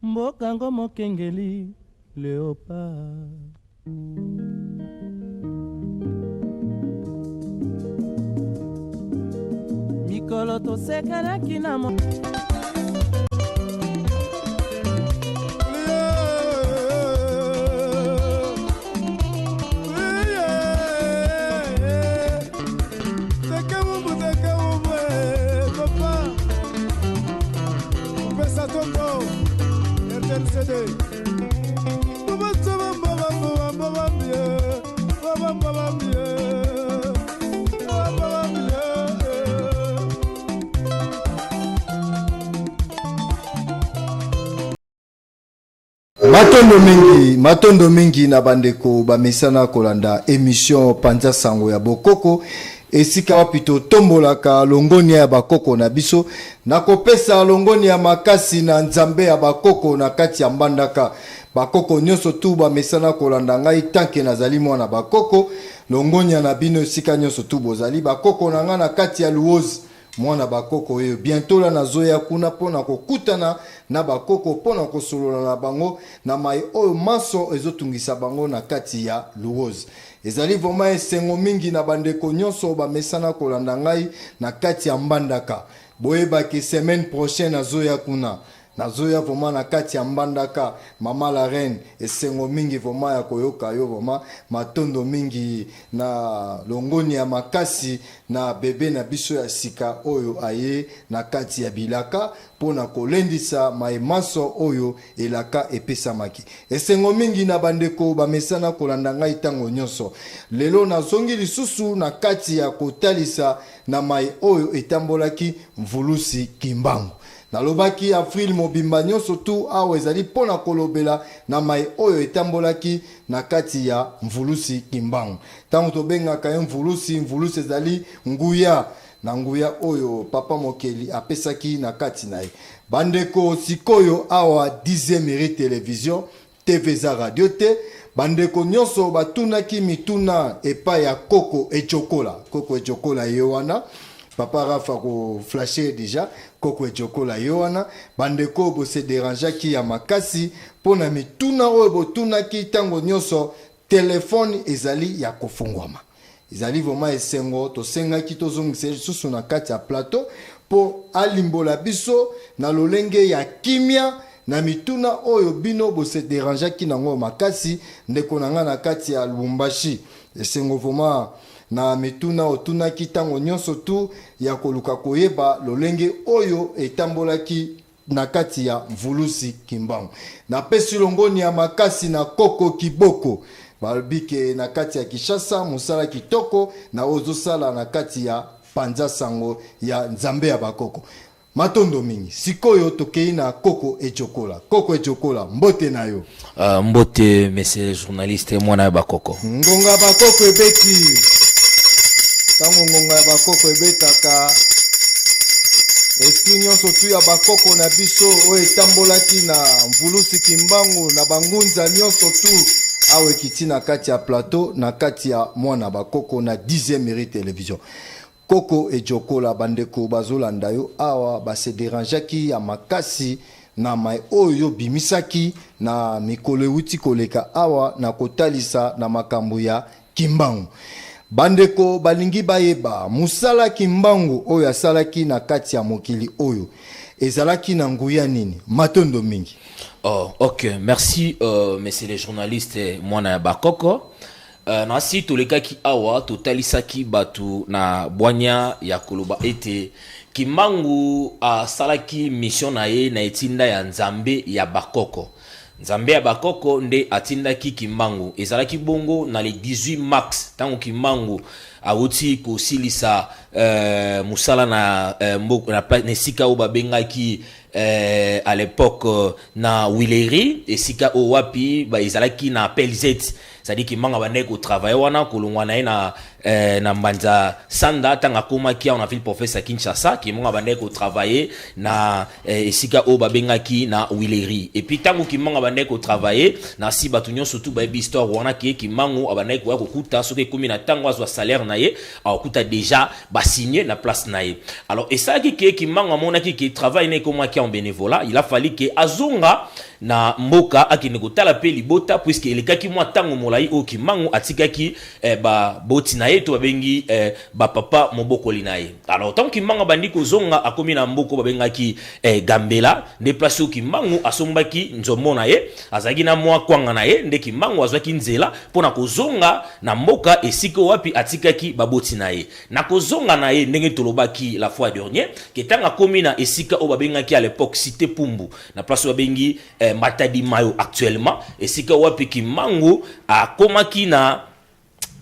mboka ngo mokengeli Léopard. Mikolo tosekanaki na mo Matondo mingi na bandeko bamesana kolanda émission Panza Sango ya Bokoko esika wapito tombolaka longonia ya bakoko na biso na kopesa longonia ya makasi na nzambe ya bakoko na kati ya mbandaka bakoko nyonso tu bamesana kolanda ngai tanke nazali mwana bakoko longonia na bino esika nyonso tu bozali bakoko na nga na kati ya luozi mwana bakoko yo bientôt la nazoya kuna pona kokutana na bakoko pona kosolola na bango na mai oyo maso ezotungisa bango na kati ya luozi ezali voma esengo mingi na bandeko nyonso bamesana kolanda ngai na kati ya mbandaka boyeba ke semaine prochaine nazoya kuna nazoya voma na kati ya mbandaka mama la reine esengo mingi voma ya koyoka yo voma matondo mingi na longoni ya makasi na bebe na biso ya sika oyo aye na kati ya bilaka pona kolendisa maemaso oyo elaka epesamaki esengo mingi na bandeko bamesana kolanda ngai tango nyonso lelo nazongi lisusu na kati ya kotalisa na mai oyo etambolaki mvulusi kimbangu nalobaki Avril mobimba nyonso tu awa ezali pona kolobela na mai oyo etambolaki na kati ya mvulusi kimbangu tango tobengaka ye mvulusi ezali nguya na nguya oyo papa mokeli apesaki na kati na ye bandeko sikoyo awa 10e mérite télévision TV za radio te bandeko nyonso batunaki mituna epa ya Koko Echokola ye wana papa Rafa ko flasher déjà Koko Echokola ye wana bandeko bo se dérangeaki ya makasi pona mituna oyo botunaki tango nyonso telefone ezali ya kofungwama ezali vraiment esengo tosengaki tozongisa susu na kati ya plateau po alimbola biso na lolenge ya kimia na mituna oyo bino bo se dérangeaki nango makasi ndeko nanga na kati ya Lubumbashi esengo vraiment na mituna otunaki tango nyonso tu ya koluka koyeba lolenge oyo etambolaki na kati ya mvulusi kimbangu na pesi longoni ya makasi na Koko Kiboko balbike na kati ya Kishasa musala kitoko na ozosala na kati ya Panza Sango ya nzambe ya bakoko matondo mingi sikoyo tokei na Koko Echokola mbote na yo mbote monsieur journaliste mwana ya bakoko ngonga bakoko ebeki tango ngonga ya bakoko ebetaka esprit nyonso tu ya bakoko na biso oyo etambolaki na mvulusi kimbangu na bangunza nyonso tu awe ekiti na kati ya plateau na kati ya mwana bakoko na 10e mérite télévision Koko Echokola bandeko bazolanda yo awa base dérangeaki ya makasi na mai oyo bimisaki na mikolo euti koleka awa na kotalisa na makambo ya kimbangu bandeko balingi bayeba musala kimbangu oyo asalaki na kati ya mokili oyo ezalaki na nguya nini matondo mingi ok merci monsieur les journalistes mwana ya bakoko nasi tolekaki awa totalisaki batu na bwanya ya koloba ete kimbangu asalaki mission na ye na etinda ya nzambe ya bakoko nzambe ya bakoko nde atindaki kimbangu ezalaki bongo na le 18 mars tango kimbangu awuti kosilisa musala na mboko na esika o babengaki à l'époque na Wileri esika o wapi ba ezalaki na Pelzet c'est-à-dire kimanga bande ko travailler wana kolongwa na na na mbanza sanda tanga koma ki on a vu le professeur Kinshasa kimanga bande ko travailler na esika o babengaki na Willery et puis tango kimanga bande ko travailler na si batunyo surtout ba histoire wana ki kimango abande ko kuta soki komi na tango azwa salaire na ye akuta déjà ba signer na place na ye. Alors et ça qui manga mona qui travaille ne comme qui en bénévolat, il a fallu que azonga na mboka akine kotala pe libota puisque il kaki mwa tango molai o ki mango atika ki ba boti na ye to bengi ba papa mobokoli na ye. Alors tant ki manga bandi ko zonga akomi na mboko ba benga ki Gambela déplacer ki mango asombaki nzomo na ye azaki na mwa kwanga na ye nde ki mango azwaki nzela pona ko zonga na mboka esiko wapi atika ki ba boti na ye. Na ko zonga na ye ndenge tolobaki la fois dernière que tanga komi na esika o ba benga ki à l'époque cité Pumbu na place ba bengi Matadi Mayo actuellement esika wapi ki mango a komaki na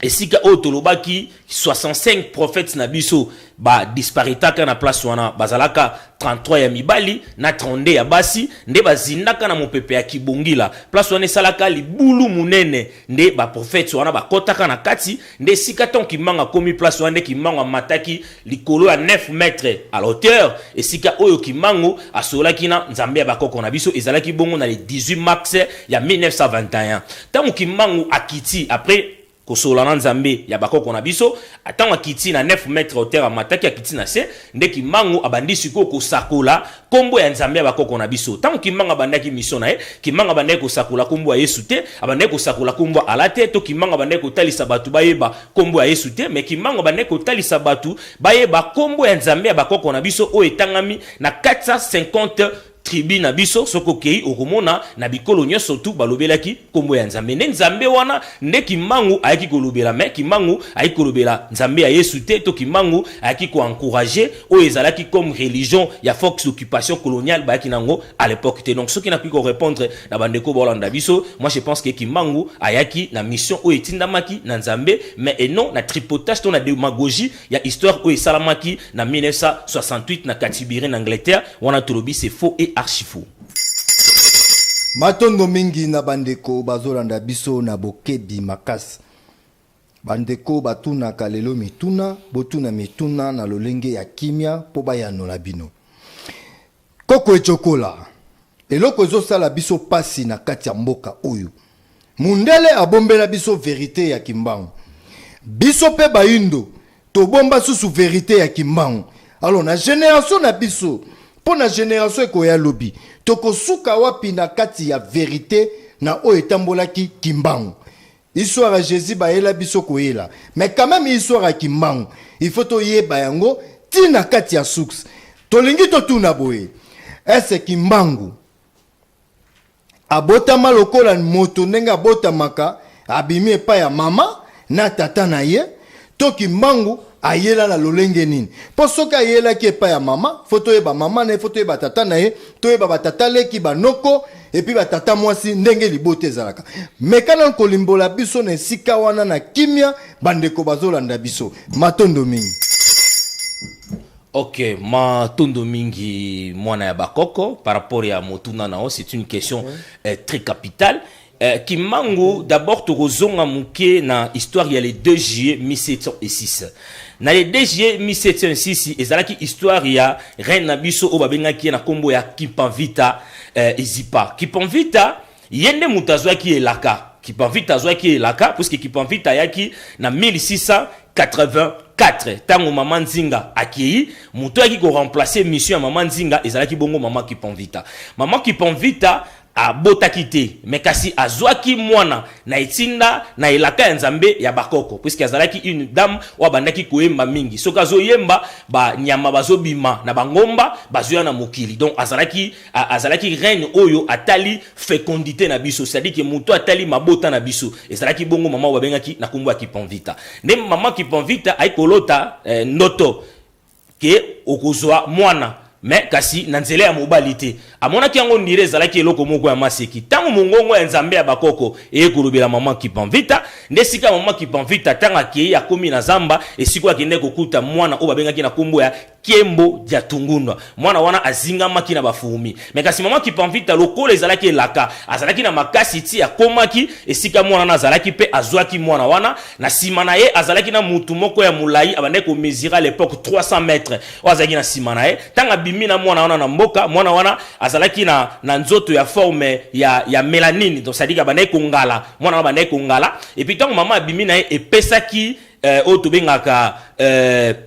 esika otolobaki 65 prophètes na biso ba disparitaka na place wana bazalaka 33 ya mibali na 32 ya basi nde bazindaka na mopepe ya kibongila place wana salaka libulu munene nde ba prophètes wana bakotaka na kati nde sika ton kimanga komi place wana kimanga mataki likolo ya 9 mètres à hauteur esika oyo kimango asolaki na nzambe ya bakoko na biso ezalaki bongo na le 18 mars ya 1921 tango kimango akiti après kosolana nzambe ya bakoko na biso atanga kiti na 9 mètres hauteur amataki akiti na se ndeki mangu abandi siko kosakola kombo ya nzambe ya bakoko na biso tango kimanga bandaki mission na ye kimanga bandaki kosakola kombo ya Yesu te abandaki kosakola kombo alate to kimanga bandaki kotalisa batu bayeba kombo ya Yesu te mais kimanga bandaki kotalisa batu bayeba kombo ya nzambe ya bakoko na biso o etangami na 450 tribu na biso soko kei okomona na bikolo nyonso tu balobelaki kombo ya nzambe nde nzambe wana nde kimangu ayaki kolobela me kimangu ayaki kolobela nzambe ya Yesu te to kimangu ayaki ko encourager o ezalaki comme religion ya force occupation coloniale bayaki nango à l'époque te donc ceux qui n'a pu répondre na bandeko bolanda biso moi je pense que kimangu ayaki na mission o etindamaki na nzambe mais et non na tripotage to na démagogie ya histoire o esalamaki na 1968 na Katibiri en Angleterre wana tolobi c'est faux et archi faux. Matondo mingi na bandeko bazolanda biso na bokebi makasi. Bandeko batuna kalelo mituna, botuna mituna na lolenge ya kimia po bayano la bino. Koko echokola. Eloko ezosala biso pasi na kati ya mboka oyo. Mundele abombela biso vérité ya kimbangu. Biso pe baindo to bomba susu vérité ya kimbangu. Alors na génération na biso pour la génération ekoya lobi toko suka wapi na kati ya vérité na o etambolaki kimbangu. Histoire à Jésus baela biso koela mais quand même histoire à kimbangu il faut to yeba yango tina kati ya suks tolingi to tuna boye ese kimbangu abotama lokola moto ndenga botamaka abimi epa ya mama na tata na ye to kimbangu ayela la lolenge nini posoka ayela ki epa ya mama foto eba mama na foto eba tata na ye to eba batata leki banoko et puis batata mwasi ndenge libote ezalaka mekana kolimbola biso na sika wana na kimia bandeko bazolanda biso matondo mingi. Ok, matondo mingi mwana ya bakoko par rapport à motuna nao c'est une question très capitale. Kimango d'abord torozonga muke na histoire il y a les 2 juillet 1706. Na les 2 juillet 1706 ezalaki histoire ya reine nabiso o babengaki na kombo ya Kipanvita Ezipa. Kipanvita yende mutazwaki elaka. Kipanvita zwaki elaka puisque Kipanvita yaki na 1684 tango mama Nzinga akei muto yaki ko remplacer mission ya mama Nzinga ezalaki bongo mama Kipanvita. Mama Kipanvita a botakite mais kasi azwaki mwana na etinda na elaka ya nzambe ya bakoko puisque azalaki une dame wa bandaki koyemba mingi soka zo yemba ba nyama bazobima na bangomba bazoya na mokili donc azalaki reine oyo atali fécondité na biso c'est-à-dire que muto atali mabota na biso ezalaki bongo mama babengaki na kombo ya Kipanvita ne mama Kipanvita ay kolota ndoto ke okozwa mwana mais kasi na nzela ya mobilité amona ki yango ndire ezalaki eloko moko ya maseki tango mongongo ya nzambe ya bakoko ekolobela mama Kipanvita nde sika mama Kipanvita tanga ke ya komi na zamba esiko akende kokuta mwana o babengaki na kombo ya Kiembo dia Tungundwa mwana wana azingamaki na bafumi mais kasi mama Kipamvita lokola ezalaki elaka azalaki na makasi ti akomaki esika mwana na azalaki pe azwaki mwana wana na sima na ye azalaki na mutu moko ya mulai abandaki ko mesurer à l'époque 300 mètres azalaki na sima na ye tanga bimi na mwana wana na mboka mwana wana azalaki na nzoto ya forme ya mélanine donc ça dit abandaki ko ngala mwana wana abandaki ko ngala et puis tanga mama bimi na ye epesaki otobengaka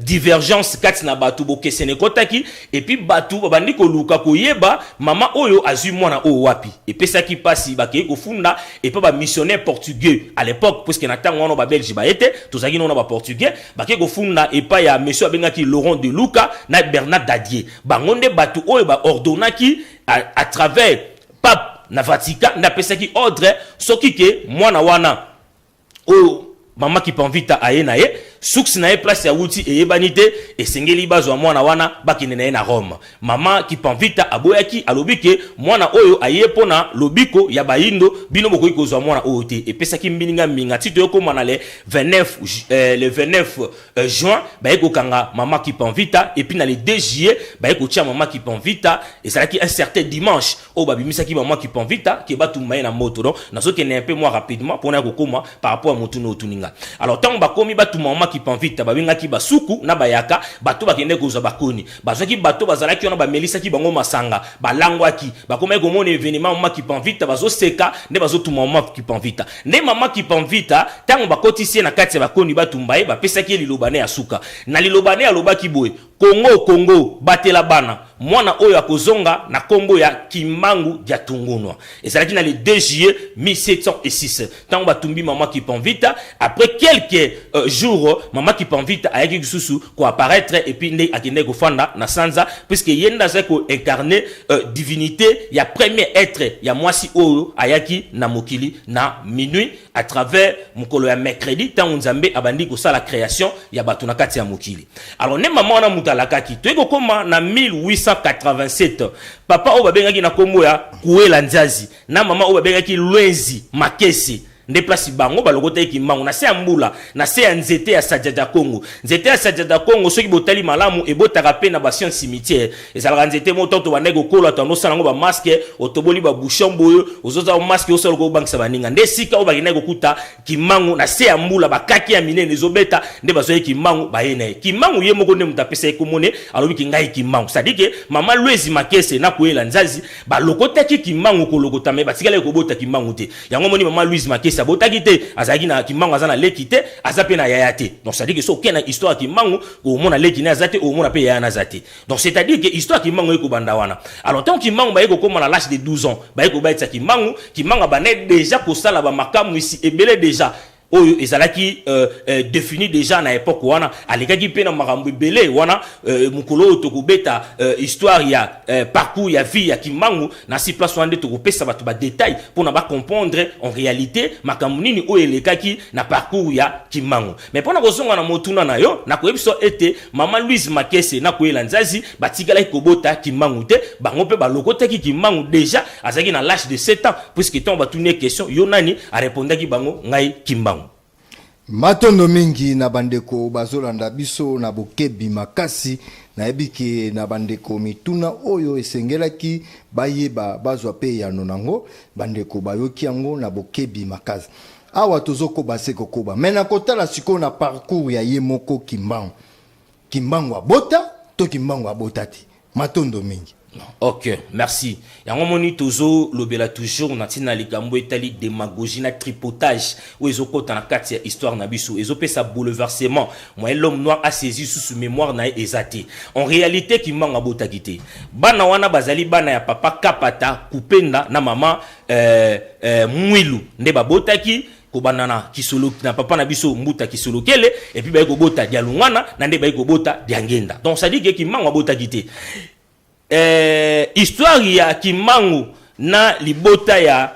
divergence kati na batu bokesene kotaki et puis batu babandi ko luka koyeba mama oyo azui mwana oyo wapi epesaki pasi bakei kofunda et pas ba missionnaire portugais à l'époque parce que na tango wana ba belge ba ete tozaki na ba portugais bakei kofunda et pas ya monsieur abengaki Laurent de Luca na Bernard Dadier bangonde batu oyo ba ordonnaki à travers pape na Vatican na pesaki ordre soki ke mwana wana oyo mama Kipamvita aye na ye suksi na ye place ya wuti eyebanite esengeli bazwa mwana wana bakine na ye na Rome mama Kipamvita aboyaki alobike mwana oyo aye pona lobiko ya bayindo bino bokoki kozwa mwana oyo te epesaki mbininga minga tito yokoma na le 29 juin baye kokanga mama Kipamvita et puis na le 2 juillet baye kotia mama Kipamvita ezalaki un certain dimanche oyo babimisaki mama Kipamvita ke batuma ye na moto donc nazokende un peu moins rapidement pona kokoma par rapport à motu no tuninga alors tant bakomi batuma mama Kipamvita babengaki basuku na bayaka bato bakende kozwa bakoni bazwaki bato bazalaki wana bamelisaki bango masanga balangwaki bakomaki komona événement mama Kipamvita bazoseka nde bazotuma mama Kipamvita nde mama Kipamvita tango bakotisi na kati ya bakoni batumba ye bapesaki lilobane ya suka na lilobane alobaki boye Congo batela bana mwana oyo akozonga na kombo ya Kimbangu dia Tungundwa ezalaki na le 2 juillet 1706 tango batumbi mama Kipamvita après quelques jours mama Kipamvita ayaki kususu ko apparaître et puis nde akende kofanda na sanza puisque yenda zako incarner divinité ya premier être ya mwasi oyo ayaki na mokili na minuit à travers mukolo ya mercredi tango nzambe abandi ko sala création ya batu na kati ya mokili alors ne mama wana mutalakaki toyeko koma na 1887 papa oyo babengaki na kombo ya Kuela Nzazi na mama oyo babengaki Lwenzi Makesi nde place bango balokota Kimbangu na se ya mbula na se ya nzete ya Sajada Congo nzete ya Sajada Congo soki botali malamu ebotaka pe na basien cimetière ezalaka nzete mototo bandeko kola tando salango ba masque otoboli ba bouchon boyo ozoza masque osolo ko bankisa baninga nde sika o bakina kokuta Kimbangu na se ya mbula bakaki ya minene ezobeta nde bazoye Kimbangu bayena Kimbangu ye moko nde mutapesa ekomone alobi kingai Kimbangu sadike mama Lwezi Makese na Kuela Nzazi balokota Kimbangu kolokota me batikala ko bota Kimbangu te yango moni mama Lwezi Makese sabotaki te azaki na Kimbangu azana leki te azape na yaya te donc ça dit que so kena histoire Kimbangu ko mona leki na azate o mona pe yaya na azate donc c'est à dire que histoire Kimbangu eko banda wana alors tant Kimbangu ba eko koma na l'âge de 12 ans ba eko ba etsa Kimbangu ba net déjà ko sala ba makamu ici ebele déjà oyo ezalaki défini déjà na époque wana alekaki pe na makambo ebele wana mukolo tokobeta histoire ya parcours ya vie ya Kimbangu na si place wande tokopesa bato ba détail pour na ba comprendre en réalité makambo nini oyo elekaki na parcours ya Kimbangu mais pona kozonga na motuna na yo na koyebiso ete mama Lwezi Makese na Kuela Nzazi batikala kobota Kimbangu te bango pe balokotaki Kimbangu déjà azaki na l'âge de 7 ans puisque tant batuni question yo nani a répondaki bango ngai Kimbangu matondo mingi na bandeko bazolanda biso na bokebi makasi na ebiki na bandeko mituna oyo esengelaki bayeba bazwa pe ya nonango bandeko bayoki yango na bokebi makasi awa tozoko baseko koba mena kotala siko na parcours ya yemoko Kimbangu abota to Kimbangu abotati matondo mingi. Ok, merci. Yango moni tozo lobela toujours na tina likambo etali démagogie na tripotage ou ezokota na kati ya histoire na biso ezopesa bouleversement moi l'homme noir a saisi sous mémoire na ezate en réalité Kimbangu abotaki te bana wana bazali bana ya papa Kapata Kupenda na mama Mwilu nde babotaki kobanana kisolo na papa na biso Mbuta Kisolo Kele et puis ba ko bota dia Lungwana na nde ba ko bota dia Ngenda donc ça dit que Kimbangu abotaki te histoire ya Kimbangu na libota ya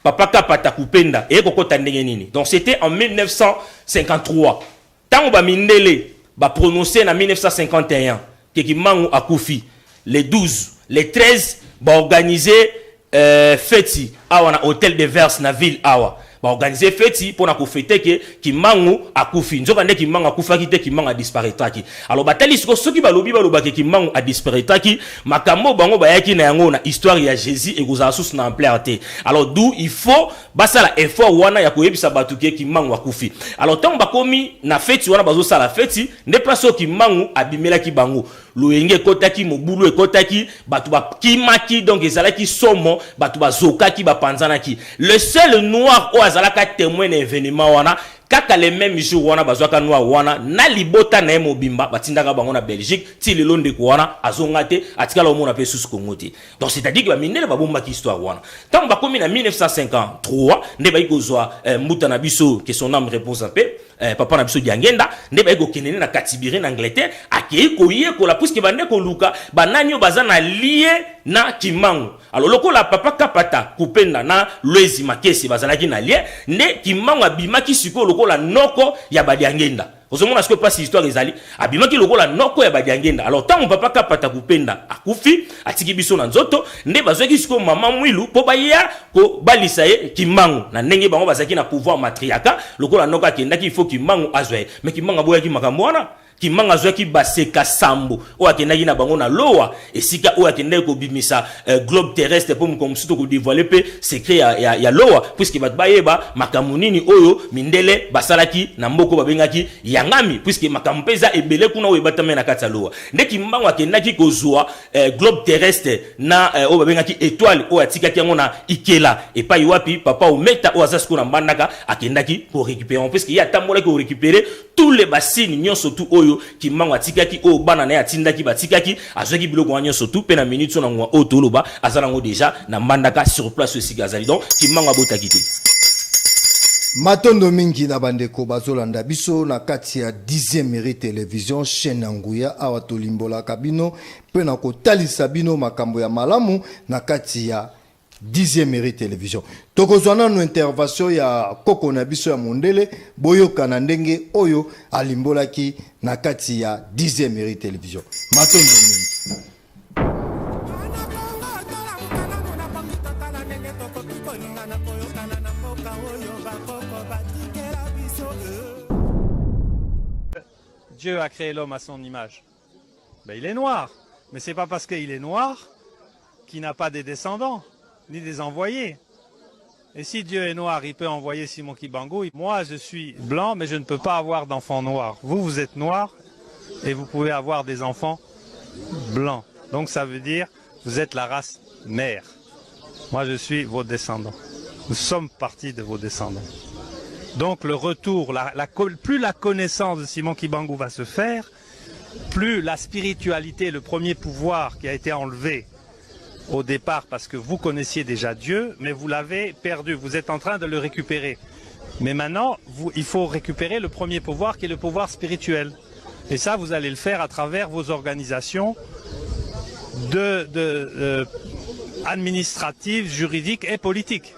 papa Kapata Kupenda et kokota ndenge nini donc c'était en 1953 tango ba mindele ba prononcer na 1951 que Kimbangu akufi les 12 les 13 ba organiser fête awa na hôtel de Vers na ville awa ba organiser fête pour na ko fêter que Kimbangu akufi nzoka nde Kimbangu akufaki te Kimbangu a disparaîtraki alors batali soki balobi balobaki Kimbangu a disparaîtraki makambo bango bayaki na yango na histoire ya Jésus et kozala sous na ampleur te alors d'où il faut basala effort wana ya koyebisa batu ke Kimbangu akufi alors tant bakomi na fête wana bazo sala fête ne place Kimbangu abimelaki bango loyenge kotaki mobulu ekotaki batu bakimaki donc ezalaki somo batu bazokaki bapanzanaki le seul noir o azalaka témoin d'événement wana kaka les mêmes jours wana bazwaka noir wana na libota na mobimba batindaka bango na Belgique ti lelo ndeko wana azonga te atikala omona pe sous Congo te donc c'est-à-dire que baminele babombaki histoire wana tant bakomi na 1953 nde bayikozwa mbuta na biso que son âme repose en paix papa na biso Diangenda nde bayiko kenene na Katibiri na Angleterre akei koyekola puisque bande koluka banani o baza na lié na Kimbangu alors lokola papa kapata kupenda na Loezi Makesi bazalaki na lié nde Kimbangu abimaki siko lokola noko ya Badiangenda ozomona siko pas histoire ezali abimaki lokola noko ya Badiangenda alors tant papa kapata kupenda akufi atiki biso na nzoto nde bazwaki siko mama mwilu po baya ko balisa ye Kimbangu na ndenge bango bazaki na pouvoir matriarcat lokola noko akendaki il faut Kimbangu azwe mais Kimbangu aboyaki makambo wana Kimbangu azwaki baseka sambo o akendaki na bango na loa esika o akendaki ko bimisa globe terrestre pour mukomsuto ko dévoiler pe secret ya loa puisque bat bayeba makambo nini oyo mindele basalaki na mboko babengaki yangami puisque makambo peza ebele kuna o ebatame na kata loa nde Kimbangu akendaki kozwa globe terrestre na o babengaki étoile o atikaki yango na ikela epai wapi papa ometa o azasko na mbandaka akendaki ko récupérer puisque ya tambola ko récupérer tous les bassines nyonso tout oyo Kimbangu atikaki o bana na atindaki batikaki azwaki biloko wanyo surtout pe na minute na ngwa o toloba azala ngo déjà na mbandaka sur place aussi gazali donc Kimbangu abotaki te matondo mingi na bandeko bazolanda biso na kati ya 10e mérite télévision chaîne Nguya awa tolimbola kabino pe na kotalisa bino makambo ya malamu na kati ya 10e mérite télévision tokozwana no intervention ya koko na biso ya mondele boyoka na ndenge oyo alimbolaki na kati ya 10e mérite télévision matondo mingi Dieu a créé l'homme à son image. Ben, il est noir, mais c'est pas parce qu'il est noir qu'il n'a pas des descendants ni des envoyés. Et si Dieu est noir, il peut envoyer Simon Kimbangu. Moi, je suis blanc, mais je ne peux pas avoir d'enfants noirs. Vous, vous êtes noirs et vous pouvez avoir des enfants blancs. Donc ça veut dire vous êtes la race mère. Moi, je suis vos descendants. Nous sommes partis de vos descendants. Donc le retour, plus la connaissance de Simon Kimbangu va se faire, plus la spiritualité, le premier pouvoir qui a été enlevé au départ parce que vous connaissiez déjà Dieu, mais vous l'avez perdu. Vous êtes en train de le récupérer. Mais maintenant, il faut récupérer le premier pouvoir qui est le pouvoir spirituel. Et ça, vous allez le faire à travers vos organisations administratives, juridiques et politiques.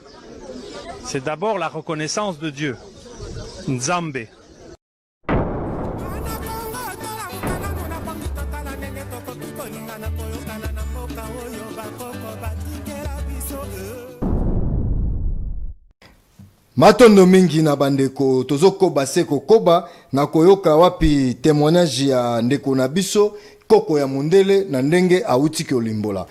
C'est d'abord la reconnaissance de Dieu. Nzambe. matondo mingi na bandeko tozoko baseko koba na koyoka wapi témoignage ya ndeko na biso koko ya mondele na ndenge awutiki olimbola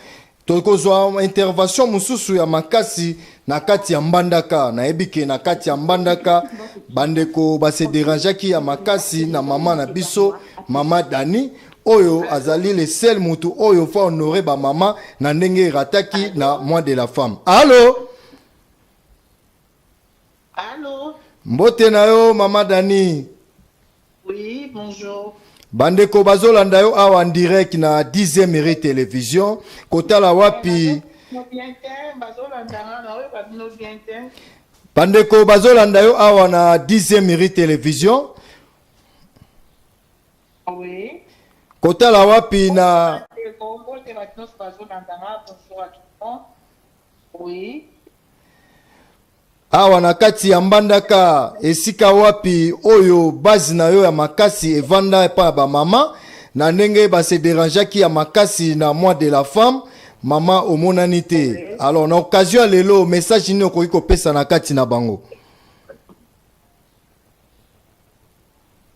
tokozwa intervention mususu ya makasi na kati ya mbandaka na ebike na kati ya mbandaka bandeko base dérangeaki ya makasi na mama na biso mama Dani oyo azali le seul mutu oyo fa honorer ba mama na ndenge rataki na mois de la femme. Allô? Allô? Mbote na yo mama Dani. Oui, bonjour. Bandeko bazolanda yo awa en direct na 10e mérite télévision kotala wapi bandeko bazolanda yo awa na 10e mérite télévision. Oui. Kotala wapi na oui. awa na kati ya mbandaka esika wapi oyo base na yo ya makasi evanda pa ba mama na ndenge ba se dérangeaki ya makasi na mois de la femme mama omonani te. Alors na occasion lelo message ni okoki kopesa na kati na bango.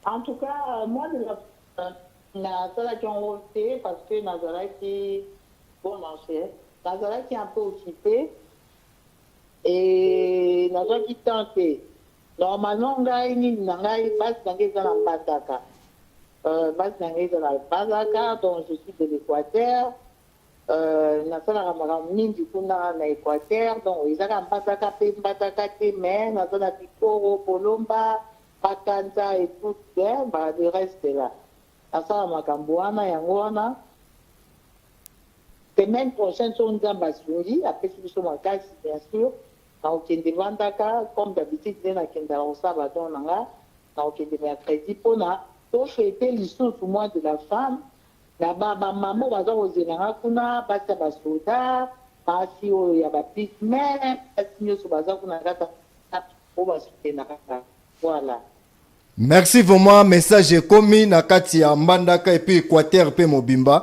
En tout cas, moi, de la salle qui ont voté parce que Nazara qui bon marché, Nazara qui est un peu occupé et Nazara qui tente. Normalement, on a une base dans la Mbandaka. Base dans la Mbandaka, donc je suis de l'Équateur. Nazara Ramaramine du coup dans l'Équateur, donc ils ont un Mbandaka, Mbandaka, mais Nazara Pikoro, Polomba. Pakanta et tout, bah, le reste est là. Asa Makambouana, Yangoana. Semaine prochaine, on a Basungi, après ce que je suis bien sûr. Dans le Vendaka, comme d'habitude, on a Kenda Rosa, Badonanga, dans le mercredi, pour nous fêter l'histoire du mois de la femme. Là-bas, maman, on va aux Zénanga, Kuna, Bassa Basoda, Bassi, il y a des petites mères, Bassi, sur Baza, Kuna, on va soutenir. Voilà. Merci vraiment. Message commis na kati ya Mbandaka et puis Équateur pe Mobimba.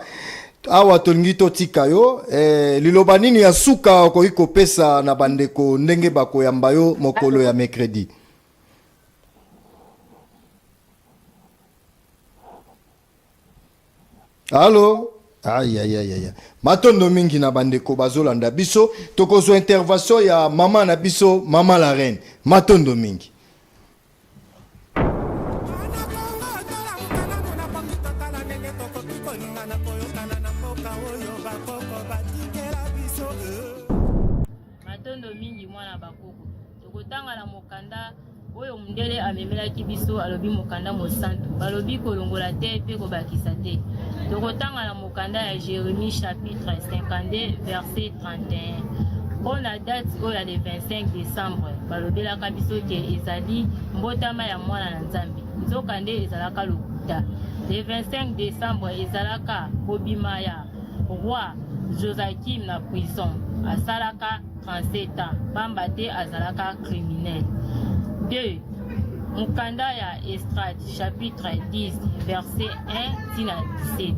Awa tolingi totika yo. Liloba nini ya suka ko iko pesa na bandeko ndenge bako ya mbayo mokolo ya mercredi. Allô? Aïe aïe aïe aïe. Matondo mingi na bandeko bazolanda biso. Tokozo intervention ya mama na biso, mama la reine. Matondo mingi. Matondo mingi mwana bakoko tokotanga na mokanda oyo mundele amemelaki biso alobi mokanda mosantu balobi kolongola te pe kobakisa te tokotanga na mokanda ya Jérémie chapitre 52 verset 31 on a date oyo ya le 25 décembre balobelaka biso ke ezali mbotama ya mwana na nzambe nzoka nde ezalaka lokuta le 25 décembre ezalaka kobima ya roi Joachim na prison asalaka 37 ans pamba te azalaka criminel. 2. Mukanda ya Estrade chapitre 10 verset 1 tina 17.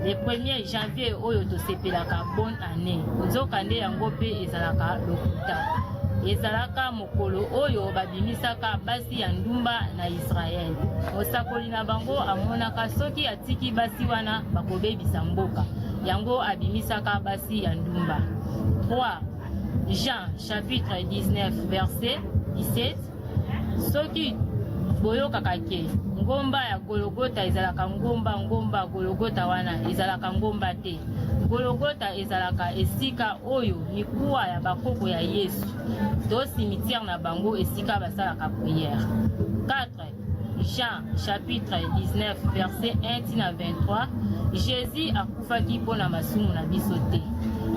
Le 1er janvier oyo tosepelaka bonne année. Nzoka nde yango pe ezalaka lokuta. Ezalaka mokolo oyo babimisaka basi ya ndumba na Israël. Osakoli na bango amonaka soki atiki basi wana bakobebisa mboka. Yango abimisaka basi ya ndumba. 3. Jean chapitre 19 verset 17. Soki boyokaka ke ngomba ya Golgota ezalaka ngomba Golgota wana ezalaka ngomba te. Golgota ezalaka esika oyo mikuwa ya bakoko ya Yesu. To cimetière na bango esika basalaka prière. 4. Jean chapitre 19 verset 1 tina 23. Jésus akufaki pona masumu na biso te.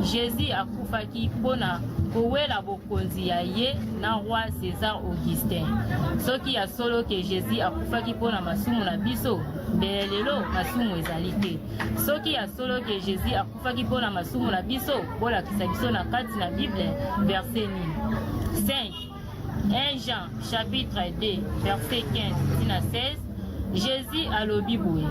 Jésus akufaki pona kowela bokonzi ya ye na roi César Augustin. Soki ya solo ke Jésus akufaki pona masumu na biso, belelo masumu ezali te. Soki ya solo ke Jésus akufaki pona masumu na biso, bolakisa biso na kati na Bible verset nini. 5. 1 Jean chapitre 2 verset 15 tina 16. Jésus alobi boye.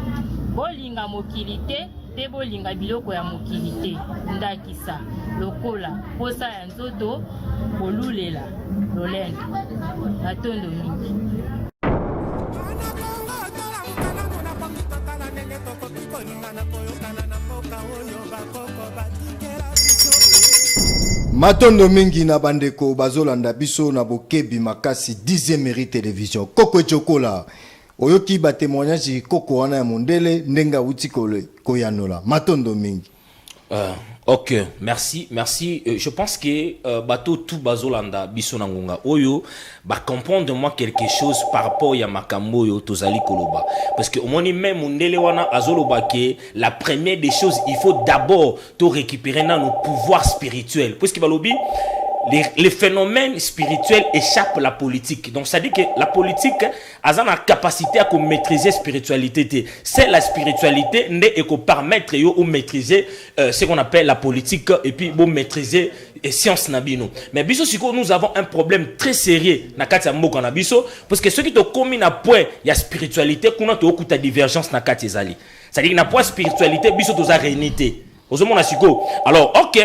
Bolinga mokili te pe bolinga biloko ya mokili te ndakisa lokola posa ya nzoto bolulela lolendo matondo mingi. Matondo mingi na bandeko bazolanda biso na bokebi makasi 10e mérite télévision Koko Chokola. Oyoki ba témoignage koko wana ya mondele ndenga uti koyanola matondo mingi. Ok, merci. Je pense que bateau tout bazolanda bisonangonga oyo ba comprendre de moi quelque chose par rapport ya makambo yo tozali koloba parce que au moins même mondele wana azoloba que la première des choses il faut d'abord to récupérer dans nos pouvoirs spirituels parce que balobi les phénomènes spirituels échappent à la politique. Donc, ça dit que la politique a la capacité à maîtriser la spiritualité. C'est la spiritualité et qu'on permettre de maîtriser ce qu'on appelle la politique et puis de maîtriser les sciences nabino. Mais biso siko nous avons un problème très sérieux na kati ya mboka na biso parce que ceux qui te commis na point ya spiritualité kuna to okuta divergence na kati ezali. Ça dit que na point spiritualité biso toza réunité. Ozomona siko. Alors, OK.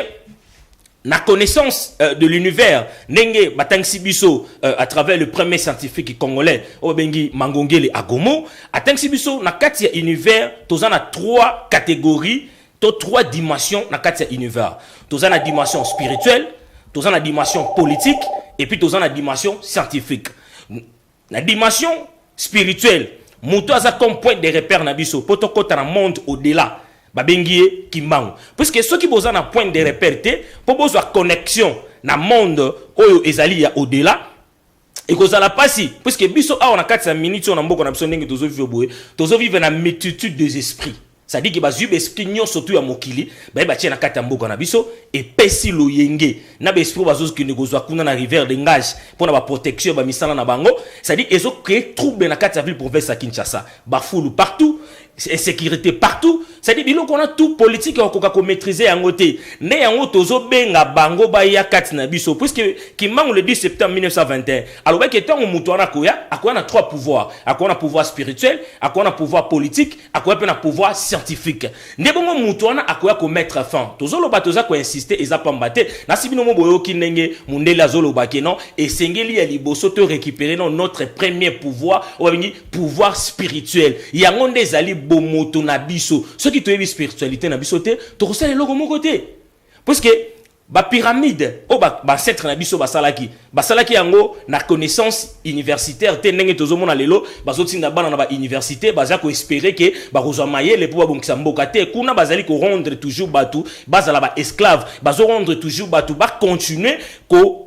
la connaissance de l'univers, Nenge Batangsi Biso à travers le premier scientifique congolais, Obengi Mangongele Agomo, Atangsi Biso, na katia univers, tozana 3 catégories, 3 dimensions na katia univers. Tozana dimension spirituelle, tozana dimension politique, et puis tozana dimension scientifique. La dimension spirituelle, Mouto aza comme point de repère na biso, potokota na monde au-delà. Babengie Kimbangu. Puisque ceux qui besoin un point de repère, pour besoin connexion na monde oyo ezali ya au-delà, et que ça la passe, puisque biso a on a 4 minutes on a mboko na biso ndenge tozo vivre na multitude des esprits. Ça dit que ba zube esprit nyon surtout ya mokili, ba ba tia na kata mboko na biso et pesi lo yenge. Na ba esprit bazo ki negozwa kuna na rivière de Ngage pour na ba protection ba misala na bango. Ça dit ezo créer trouble na kata ville province à Kinshasa. Ba foulu partout. Insécurité partout, c'est-à-dire biloko on a tout politique ko maîtriser yango te ne yango tozo benga bango ba ya kati na biso puisque Kimbangu le 10 septembre 1921 alors que tant mutu ana koya akoya na 3 pouvoirs, akoya na pouvoir spirituel, akoya na pouvoir politique, akoya pe na pouvoir scientifique. Ne bongo mutu ana akoya ko mettre fin tozo loba toza ko insister eza pambate na sibino mo boyo kinenge mundela zolo ba non et sengeli ya liboso to récupérer notre premier pouvoir ou pouvoir spirituel yango ndezali bomoto na biso ceux qui toyebi spiritualité na biso te to kosala eloko moko te parce que ba pyramide o ba ancêtre na biso basalaki yango na connaissance universitaire te ndenge tozomona lelo bazotinda bana na ba université baza ko espérer que ba kozwa mayele po babongisa mboka te kuna bazali ko rendre toujours batu bazala ba esclave bazo rendre toujours batu ba continuer ko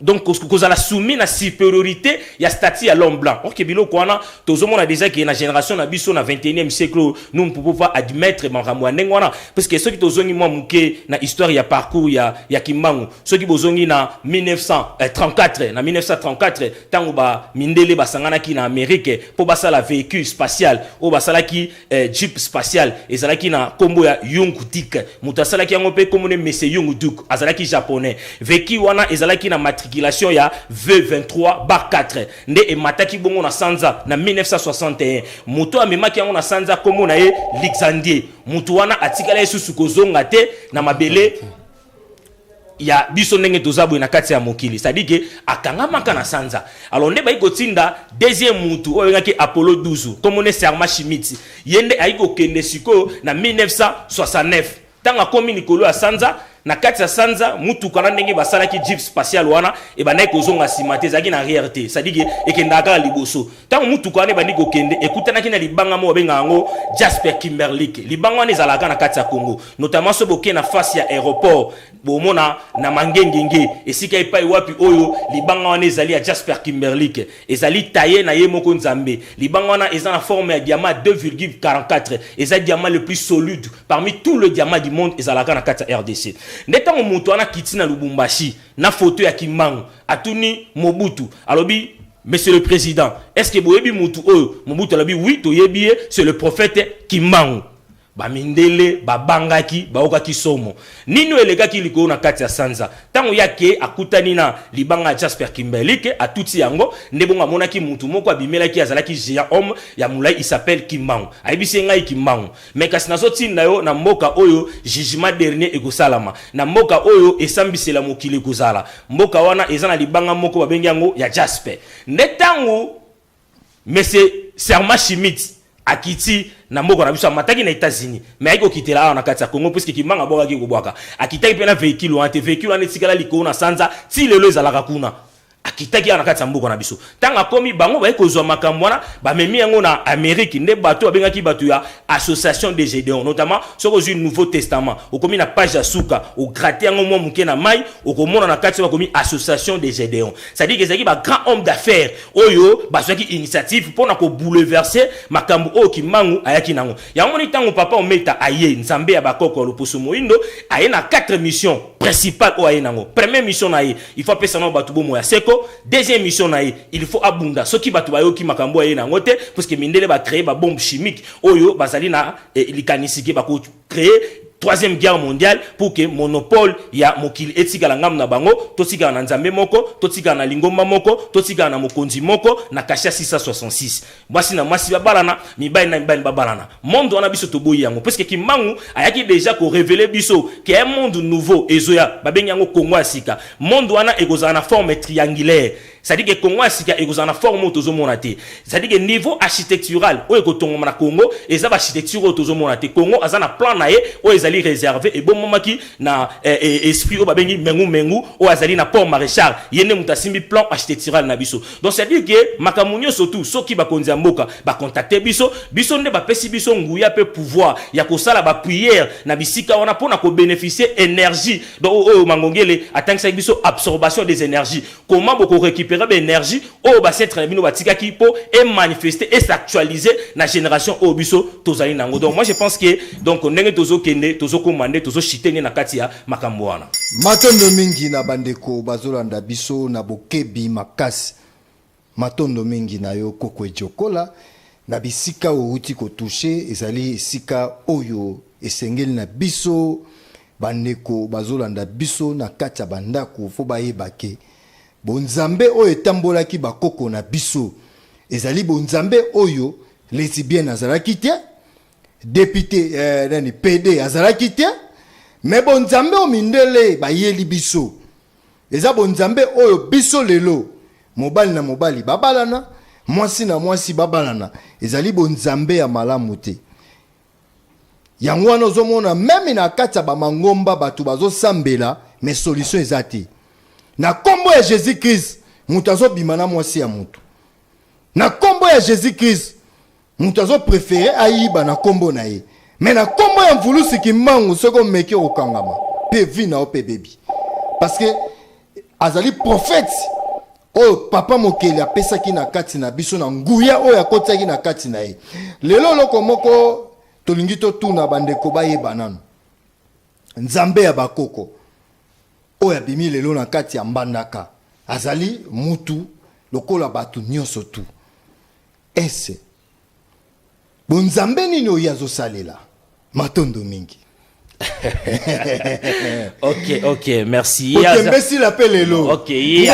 donc cause la soumis la supériorité il y a statut à l'homme blanc ok bilo kwana tozo mona déjà que la génération na biso na 21e siècle nous ne pouvons pas admettre bangamwa nengwana parce que ceux qui tozongi moi muke na histoire ya parcours ya Kimbangu ceux qui bozongi na 1934 tango ba mindele basangana ki na Amérique po basala véhicule spatial o basala ki jeep spatial ezalaki na kombo ya Yungtik mutasala ki yango pe komone monsieur Yungtuk azalaki japonais veki wana ezalaki na matriculation ya V23/4 nde emataki bongo na sanza na 1961 moto amemaki yango na sanza komo na ye Lixandier moto wana atikala esusu kozonga te na mabele ya biso ndenge tozabwe na kati ya mokili c'est-à-dire que akangamaka na sanza alors nde bayi kotinda deuxième mutu oyo ngaki Apollo 12 komone Serma Schmidt yende ayiko kende siko na 1969 tanga komi nikolo ya sanza na kati ya sanza mutu kana ndenge basalaki jeep spatial wana e banai kozonga simate zaki na RRT ça dit que ekendaka liboso tango mutu kana bandi kokende ekutanaki na libanga mo benga ngo Jasper Kimberley libanga wana ezalaka na kati ya Congo notamment so boke na face ya aéroport bomona na mangengenge esika epai wapi oyo libanga wana ezali ya Jasper Kimberley ezali taillé na ye moko nzambe libanga wana eza na forme ya diamant 2,44 eza diamant le plus solide parmi tous les diamants du monde ezalaka na kati ya RDC. Netango mutu ana kitina Lubumbashi na photo ya Kimbangu atuni Mobutu alobi monsieur le président est-ce que boyebi mutu oyo Mobutu alobi oui toyebi c'est le prophète Kimbangu bamindele babangaki baokaki somo nino elegaki liko na kati ya sanza tango yake akutani na libanga Jasper Kimberley atuti yango ndebonga monaki mutu moko abimelaki azalaki géant homme ya mulai il s'appelle Kimbangu ayibisi ngai Kimbangu mais kasi nazoti na yo na mboka oyo jugement dernier ekosalama na mboka oyo esambisela mokili kozala mboka wana eza na libanga moko babengi yango ya Jasper netango monsieur Serma Schmidt akiti na mboko na biso mataki na États-Unis mais ayiko kitela na kati ya Congo puisque Kimbangu abokaki kobwaka akitaki pe na véhicule ante véhicule ane tikala liko na sanza ti lelo ezalaka kuna akitaki na kati ya mboko na biso tanga komi bango ba ekozwa makambo wana ba memi yango na Amérique nde bato abengaki bato ya association des Gédéons notamment soko zu Nouveau Testament okomi na page ya suka o gratter yango mo muke na mai okomona na kati ba komi association des Gédéons ça dit que ezaki ba grand homme d'affaires oyo bazwaki initiative pona ko bouleverser makambo o Kimbangu ayaki nango yango ni tango papa o meta aye nzambe ya bakoko loposo moindo aye na 4 missions principales o aye nango première mission na ye il faut apesa na bato bomo ya seko deuxième mission na il faut abunda soki batu bayoki makambo aye nango te parce que mindele ba créer ba bombe chimique oyo bazali na likanisiki ba ko créer troisième guerre mondiale pour que monopole ya mokili etika la ngam na bango totika na nzambe moko totika na lingomba moko totika na mokonzi moko na kasha 666 basi na masi babalana mibali na mibali babalana monde wana biso toboyi yango parce que Kimbangu ayaki déjà ko révéler biso que un monde nouveau ezoya babengi yango Congo asika monde wana ekozana na forme triangulaire. C'est-à-dire que Congo asika ekozana forme otozo monate. C'est-à-dire que niveau architectural o ekotongo na Congo eza ba architecture otozo monate. Congo azana plan na ye o ezali réservé et bon momaki na esprit o babengi mengu o azali na port maréchal yene mutasimbi plan architectural na biso. Donc c'est-à-dire que makamunyo surtout soki ba konzi mboka ba contacter biso nde ba pesi biso nguya pe pouvoir ya kosala ba prière na bisika wana pona ko bénéficier énergie. Donc o mangongele atangisa biso absorption des énergies. Comment boko récupérer l'énergie au bassin bino batika ki po et manifester et s'actualiser la génération au biso tozali nango. Donc moi je pense que donc ndenge tozo kende tozo commander tozo chitene na kati ya makambo wana matondo mingi na bandeko bazolanda biso na bokebi makasi matondo mingi na yo koko ejokola na bisika outi ko toucher ezali sika oyo esengeli na biso bandeko bazolanda biso na kati ya bandako fo bayebake bonzambe oyo etambolaki bakoko na biso ezali bonzambe oyo lesbienne azalaki te député nani PD azalaki te mais bonzambe o mindele bayeli biso eza bonzambe oyo biso lelo mobali na mobali babalana mwasi na mwasi babalana ezali bonzambe ya malamu te yango wana ozomona meme na kati ya bamangomba bato bazosambela mais solution eza te na kombo ya Jésus Christ mutazo bimana mwasi ya mutu na kombo ya Jésus Christ mutazo préféré ayiba na kombo na ye mais na kombo ya mvulusi Kimbangu soko meki okangama pe vi na ope baby parce que azali prophète o papa mokeli apesaki na kati na biso na nguya oyo akotaki na kati na ye lelo loko moko tolingi totuna bandeko bayeba nanu nzambe ya bakoko oya bimi lelo na kati ya mbandaka azali mutu lokola batu nyonso tu ese bonzambe nini oyo azosalela matondo mingi ok merci otembesi la pe lelo ok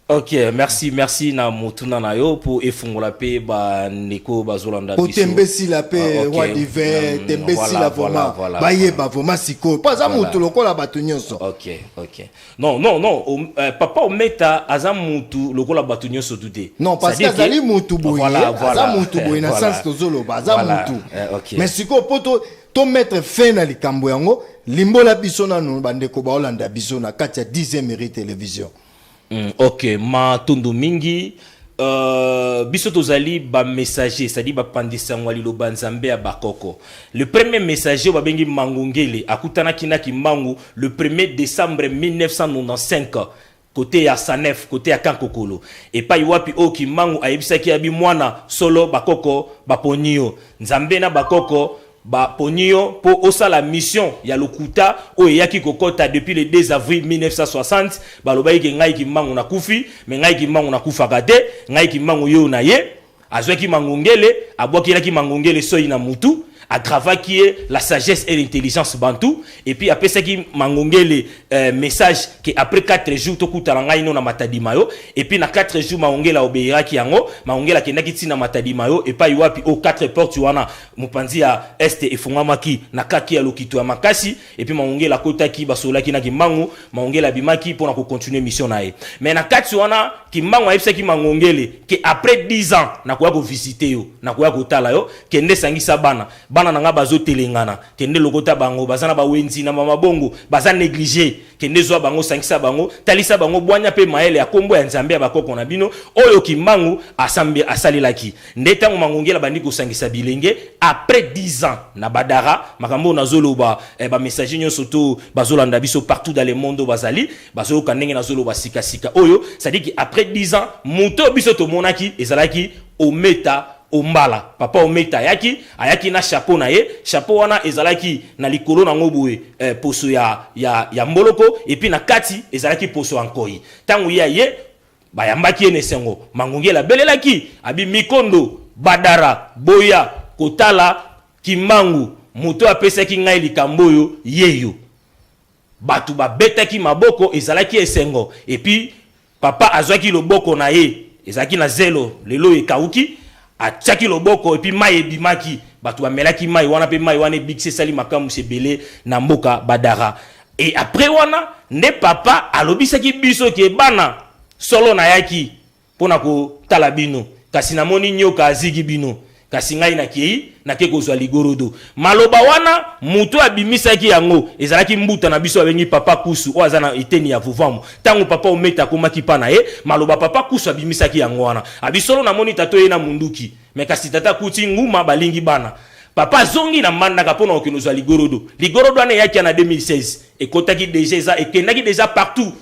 ok merci na mutuna na yo pour efungola pe ba ndeko bazolanda biso otembesi la pe roi d'hiver tembesi la voma baye ba voma siko pas za mutu lokola batu nyonso ok non papa ometa aza mutu lokola batu nyonso dute non parce que azali mutu boye aza mutu boye na sens tozolo baza mutu mais siko poto to mettre fin na likambo yango limbola biso na no bandeko ba Holanda biso na kati ya 10e mérite télévision. Ok, ma tondo mingi biso tozali ba messager, c'est-à-dire ba pandisa ngwali lo banzambe ya bakoko. Le premier messager ba bengi Mangongele akutana kina Kimbangu le 1er décembre 1995 côté ya Sanef, côté ya Kankokolo. Et pa iwapi o Kimbangu ayebisaki abi mwana solo bakoko baponio. Nzambe na bakoko ba ponio po osa la mission ya lokuta o yaki kokota depuis le 2 avril 1960 ba lobayi ke ngai Kimbangu na kufi mais ngai Kimbangu na kufa kate ngai Kimbangu yo na ye azwaki Mangongele abwakilaki Mangongele soyi na mutu agravaki la sagesse et l'intelligence bantou et puis après ça qui Mangongele message que après 4 jours to kutala ngai no na matadima yo et puis na 4 jours Mangongela obeyaki yango Mangongela kendaki tina matadima yo et pas iwapi au 4 portes wana mupanzi ya est efungwamaki na kaki ya lokito ya makasi et puis Mangongela kotaki basolaki na Kimbangu Mangongela bimaki pour na continuer mission na ye mais na kati wana Kimbangu ayebisaki Mangongele que après 10 ans na kwa ko visiter yo na kwa ko tala yo kende sangisa bana nanga bazo telengana kende lokota bango bazana ba wenzi na mama bongo baza négliger kende zo bango sangisa bango talisa bango bwanya pe maele ya kombo ya nzambe ya bakoko na bino oyo Kimbangu asalelaki ndetango Mangongela bandi ko sangisa bilenge après 10 ans na badara makambo na zoloba ba messager nyonso to bazolanda biso partout dans le monde bazali bazo kanenge na zoloba sika oyo ça dit que après 10 ans moto biso to monaki ezalaki ometa ombala papa ometa ayaki na chapeau na ye chapeau wana ezalaki na likolo na ngoboe poso ya mboloko et puis na kati ezalaki poso ankoi tangu ye bayambaki ne sengo Mangongela belelaki abi mikondo badara boya kotala Kimbangu moto apesaki ngai likambo oyo yeyo batu babetaki maboko ezalaki esengo et puis papa azwaki loboko na ye ezalaki na zelo lelo ekauki atiaki loboko et puis mai ebimaki batu bamelaki mai wana pe mai wana ebikisi esali makambo sebele na mboka badara et après wana ne papa alobisaki biso ke bana solo na yaki pona ko tala bino kasi namoni nyoka azigi bino kasi ngai nake kozwa ligorodo maloba wana mutu abimisaki yango ezalaki mbuta na biso abengi papa kusu o azana eteni ya vuvamu tango papa ometa komaki pa na ye maloba papa kusu abimisaki yango wana abisolo namoni tato ye na munduki me kasi tata kuti nguma balingi bana papa zongi na mandaka pona okinozwa ligorodo ane yaki na 2016 ekotaki deja ekendaki deja partout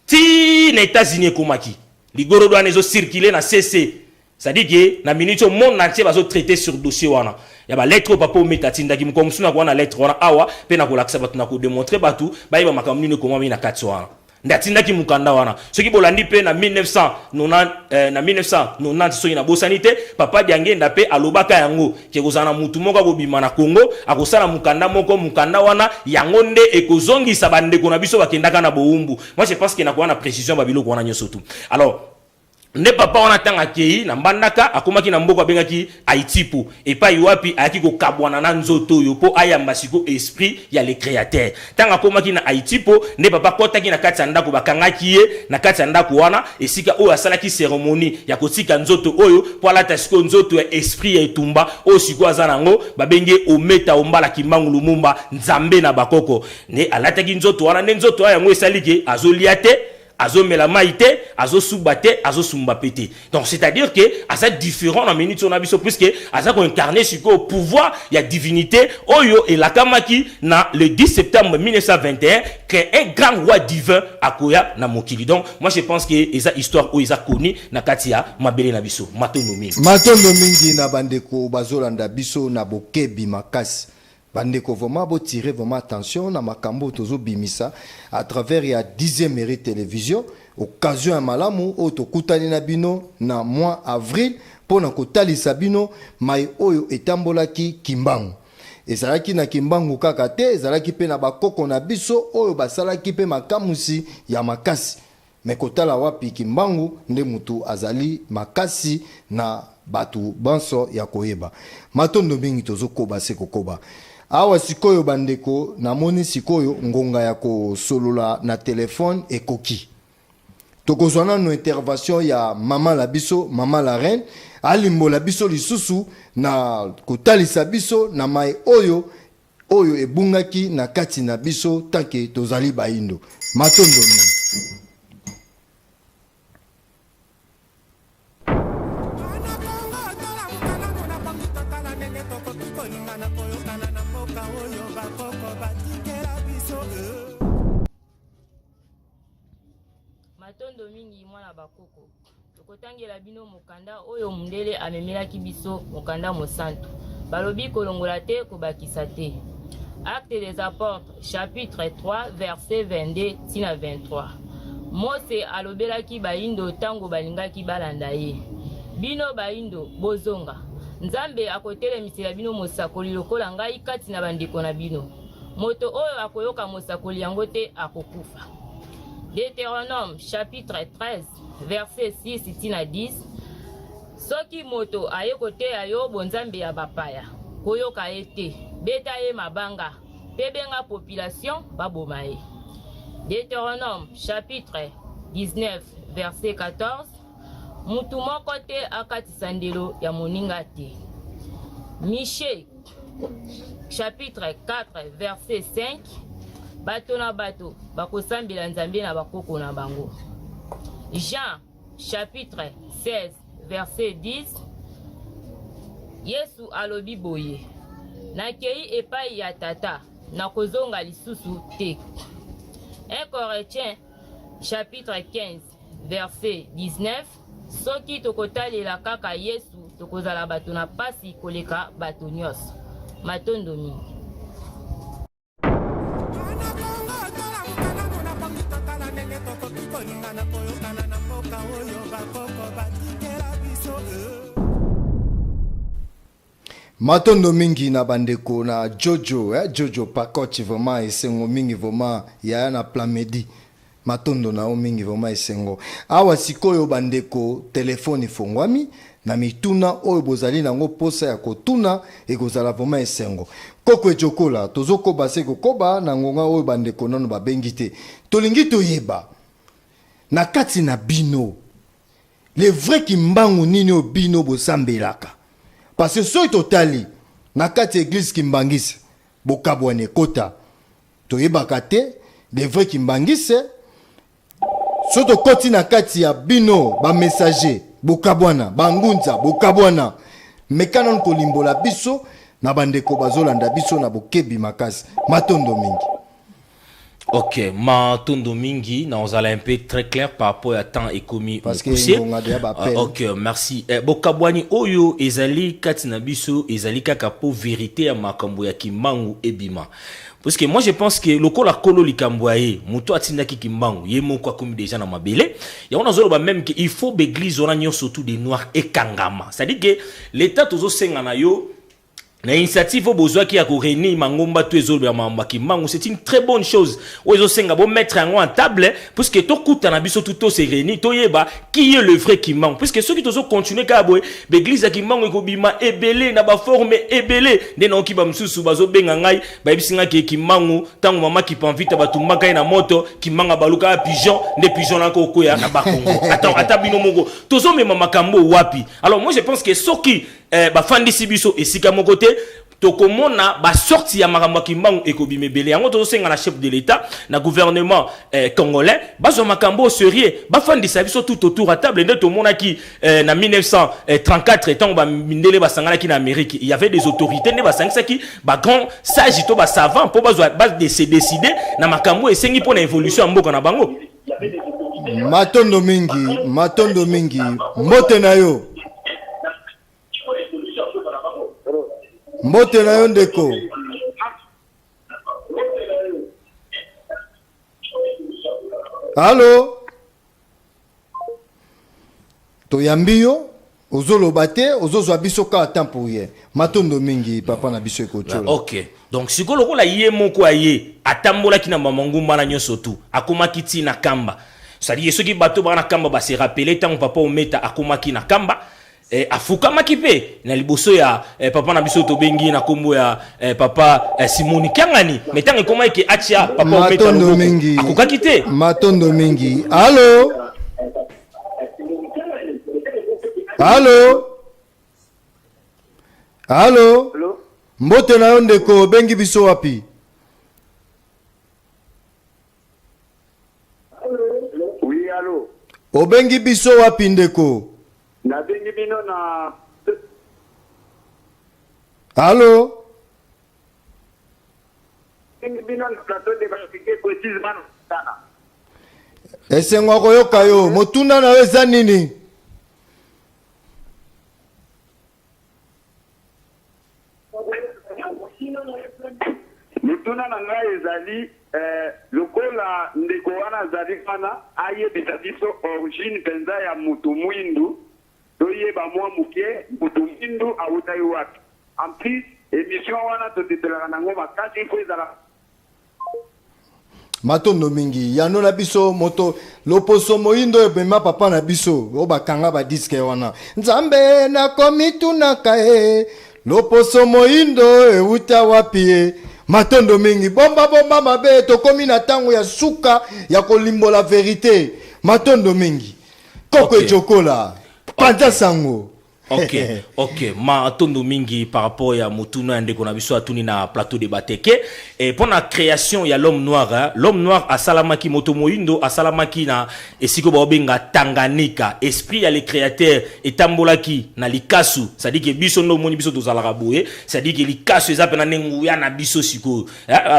ti na États-Unis komaki ligorodo ane zo circuler na CC. C'est-à-dire que na minute au monde entier va se traiter sur dossier wana. Ya ba lettre papa o metatinda ki mko msuna kwa na lettre wana awa pe na ko laksa batu na ko démontrer batu ba iba makamuni ne koma na katso wana. Ndatinda ki mukanda wana. Ce qui bolandi pe na 1990 so ina bosanité papa diange ndape alobaka yango ke kozana mutu moko bobima na Congo akosala mukanda moko mukanda wana yango nde ekozongisa bandeko na biso bakendaka na boumbu. Moi je pense que na kwa na précision babilo kwa na nyoso tu. Alors ne papa wana tanga kei na mbandaka akomaki na mboko abengaki Haïti et pas yuapi ayaki ko kabwana na nzoto yo po ayamba siko esprit ya le créateur tanga akomaki na Haïti ne papa kotaki na kati ya ndako bakangaki ye na kati ya ndako wana esika oyo asalaki cérémonie ya kotika nzoto oyo po alata siko nzoto ya esprit ya etumba oyo siko aza nango babenge ometa ombala Kimbangu Lumumba nzambe na bakoko ne alataki nzoto wana ne nzoto yango esaliki azoliate azo melamaite azo subate azo sumbapete donc c'est-à-dire que asa différent na minute on a biso puisque asa ko incarner sur le pouvoir il y a divinité oyo et la kamaki na le 10 septembre 1921 que un grand roi divin akoya na mokili. Donc moi je pense que esa histoire o esa koni na katia mabele na biso matondo mingi na bandeko bazolanda biso na bokebi makasi bandeko vraiment bo tirer vraiment attention na makambo tozo bimisa à travers ya 10e mérite télévision occasion ya malamu o to kutani na bino na mois avril pona ko talisa bino mai oyo etambolaki Kimbangu ezalaki na Kimbangu kaka te ezalaki pe na bakoko na biso oyo basalaki pe makamusi ya makasi me kotala wapi Kimbangu nde mutu azali makasi na batu banso ya koyeba matondo mingi tozo koba se kokoba awa sikoyo bandeko namoni sikoyo ngonga ya ko solola na telefone ekoki tokozwana no intervention ya mama la biso mama la reine alimbola biso lisusu na kotalisa biso na mai oyo ebungaki na kati na biso tanke tozali baindo matondo mingi. Matondo mingi mwana bakoko tokotangela bino mokanda oyo mundele amemelaki biso mokanda mosantu balobi kolongola te kobakisa te. Acte des apôtres chapitre 3 verset 22 tina 23. Mose alobelaki baindo tango balingaki balanda ye bino baindo bozonga nzambe akotelemisela bino mosakoli lokola ngai kati na bandeko na bino moto oyo akoyoka mosakoli yango te akokufa. Deutéronome chapitre 13 verset 6 tina 10. Soki moto aye koteya yo bonzambe ya bapaya koyoka ye te beta ye mabanga pe benga population baboma ye. Deutéronome chapitre 19 verset 14. Mutu moko te akatisa ndelo ya moninga te. Michée chapitre 4 verset 5. Bato na bato bakosambela nzambe na bakoko na bango. Jean chapitre 16 verset 10. Yesu alobi boye nakei epai ya tata nakozonga lisusu te. 1 Corinthiens chapitre 15 verset 19. Soki tokotalela kaka Yesu tokozala bato na pasi koleka bato nyonso. Matondo mingi. Matondo mingi na bandeko na Jojo, Jojo Pakochi vraiment esengo mingi vraiment ya na Plamedi. Matondo na o mingi vraiment esengo. Awa sikoyo bandeko telefone fongwami na mituna oyo bozali nango posa ya kotuna ekozala vraiment esengo. Koko ejokola tozoko base kokoba na ngonga oyo bandeko nano babengi te. Tolingi toyeba na kati na bino. Le vrai kimbangu nini o bino bosambelaka. Parce que soki totali na kati église kimbangise bokabwane kota toyebaka te de vrai kimbangise soki tokoti na kati ya bino ba messager bokabwana bangunza bokabwana mekana kolimbola biso na bandeko bazolanda biso na bokebi makasi matondo mingi. Ok, Matondo Mingi, nous allons un peu très clair par rapport à temps et commis. Parce que ok, merci. Bokabwani oyo ezali katina biso ezali kaka po vérité ya makambo ya kimbangu ebima. Parce que moi je pense que lokola kolo likamboye muto atinda ki kimbangu ye moko akomi déjà na mabele. Ya on azolo ba même que il faut l'église on a surtout des noirs et kangama. C'est-à-dire que l'état tozo senga na yo na initiative au besoin qui a réuni mangomba tous les autres mamba kimbangu, c'est une très bonne chose. Ozo senga bo mettre en table parce que to kuta na biso tout se réuni to yeba qui est le vrai kimbangu parce que ceux qui tozo continuer ka boy l'église ya kimbangu ekobima ebele na ba forme ebele de non ki ba msusu bazo benga ngai ba bisinga ki kimbangu tango mama ki panvita batumaka na moto kimanga baluka pigeon de pigeon na ko ya na ba Congo ata bino mongo tozo mema makambo wapi. Alors moi je pense que ceux qui bafandi sibiso esika mokote tokomona ba sorti ya makambo kimbangu ekobime bele yango tozosenga na chef de l'état na gouvernement congolais bazo makambo sérieux bafandi sibiso tout autour à table nde tomona ki na 1934 tant ba mindele basangana ki na Amérique il y avait des autorités ne basangisa ki ba grand sage to ba savant po bazo de se décider na makambo esengi po na évolution mboka na bango. Matondo mingi mbote na yo mbote na yo ndeko. Allo toyambi yo ozoloba te ozozwa biso ka tempoye matondo mingi papa na biso ekochola. Ok, donc sikolo kola ye moko aye atambola kina mamangumba na nyoso tu akoma kiti na kamba. C'est-à-dire ceux qui bateau na kamba ba se rappeler tant papa ometa akoma ki na kamba afukama kipe na liboso ya papa na biso to bengi na kombo ya papa Simoni Kangani metangi koma eke achia papa ometa loboko akokaki te matondo mingi. Allo allo allo mbote na yo ndeko bengi biso wapi? Oui, allo. Obengi biso wapi ndeko? Na bengi bino na. Allo? Bengi bino na plateau de vérifier précisément sana. Esengo koyoka yo, motunda na yo eza nini? Motunda na ngai ezali lokola ndeko wana zali kana ayebisa biso origine penza ya mutu mwindu toyeba mwa muke mutu mwindu awutai wapi. En plus émission wana totetelaka nango makasi ifo ezala Matondo mingi yano na biso moto loposo moindo ebema papa na biso o bakanga ba diske wana nzambe na komitunaka loposo moindo euta wapi matondo mingi bomba mabe tokomi na tango ya suka ya kolimbola vérité matondo mingi koko ejokola panja sango. Ok, Matondo Mingi par rapport à Mutuna ndeko na biso atuni na plateau de Bateke et pour la création il y a l'homme noir l'homme noir a salamaki moto moindo a salamaki na esiko babenga Tanganyika esprit ya les créateurs et tambolaki na likasu ça dit que biso no moni biso tozala raboye ça dit que likasu eza pena nenguya na biso siko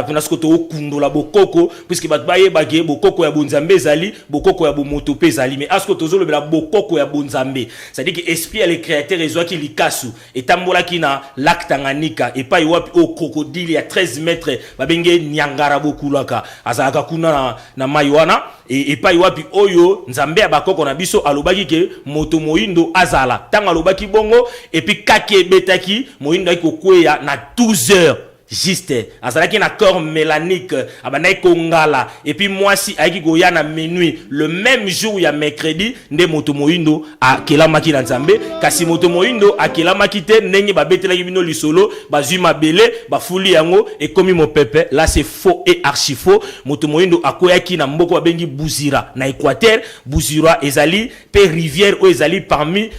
pena siko to okundola bokoko puisque bat baye bagé bokoko ya bonzambe zali bokoko ya bomoto pe zali mais asko tozolo bela bokoko ya bonzambe ça dit que esprit ya les créateurs ya terre ezwaki likasu etambolaki na lac Tanganyika epai wapi o crocodile ya 13 mètres babenge Niangara bokulaka azalaka kuna na mai wana epai wapi oyo nzambe ya bakoko na biso alobaki ke moto moyindo azala tanga alobaki bongo epi kaki ebetaki moyindo akokweya na 12 heures juste azalaki na corps mélanique abandaki kongala et puis mwasi ayaki koya na minuit le même jour ya mercredi nde moto moyindo akelamaki na nzambe kasi moto moyindo akelamaki te ndenge babetelaki bino lisolo bazwi mabele bafuli yango ekomi mopepe là c'est faux et archi faux moto moyindo akoyaki na mboko babengi Buzira na Équateur Buzira ezali pe rivière ou ezali parmi